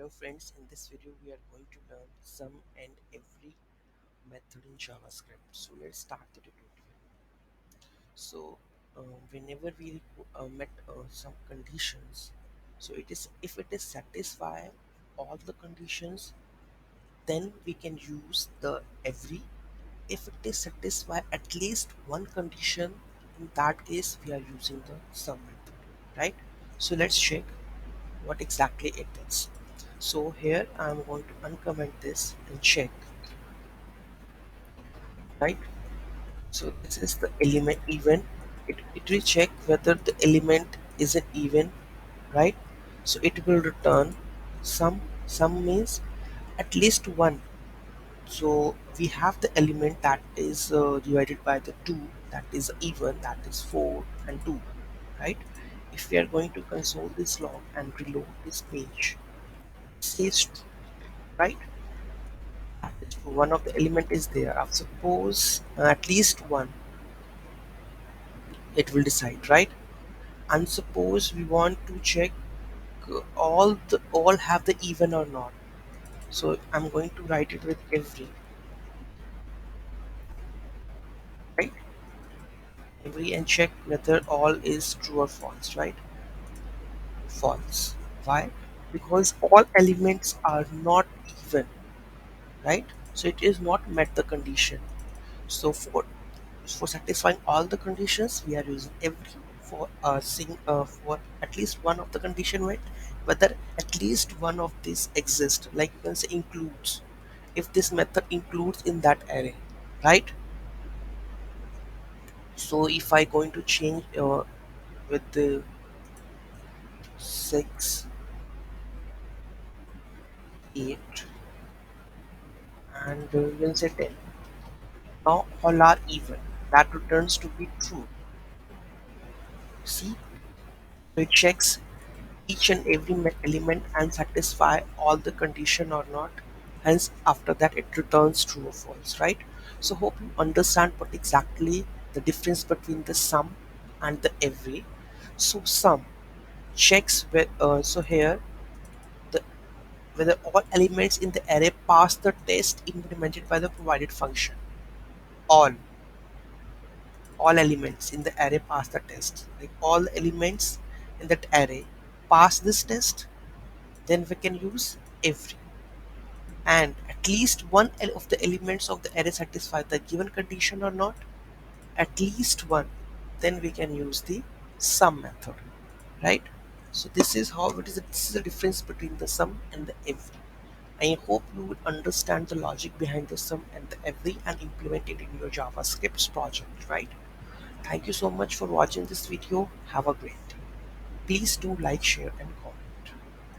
Hello friends, in this video we are going to learn some and every method in JavaScript. So let's start the tutorial. So whenever we met some conditions, so it is if it is satisfy all the conditions, then we can use the every. If it is satisfy at least one condition, in that case we are using the sum method, right? So let's check what exactly it is. So here I'm going to uncomment this and check, right? So this is the element even. It will check whether the element is an even, right? So it will return some means at least one. So we have the element that is divided by the 2, that is even, that is 4 and 2, right? If we are going to console this log and reload this page, it says true, right? One of the element is there. Suppose at least one, it will decide, right? And suppose we want to check all have the even or not. So I'm going to write it with every, right? Every, and check whether all is true or false, right? False. Why? Because all elements are not even, right? So it is not met the condition. So for satisfying all the conditions, we are using every. For at least one of the condition met, whether at least one of these exists, like you can say includes, if this method includes in that array, right? So if I going to change with the 6, 8, and you can say 10, now all are even, that returns to be true. See, so it checks each and every element and satisfy all the condition or not. Hence after that it returns true or false, right? So hope you understand what exactly the difference between the sum and the every. So sum checks so here the whether all elements in the array pass the test implemented by the provided function. All all elements in the array pass the test, like all elements in that array pass this test, then we can use every. And at least one of the elements of the array satisfy the given condition or not, at least one, then we can use the sum method, right? So this is the difference between the sum and the every. I hope you will understand the logic behind the sum and the every and implement it in your JavaScript project, right? Thank you so much for watching this video. Have a great day. Please do like, share and comment.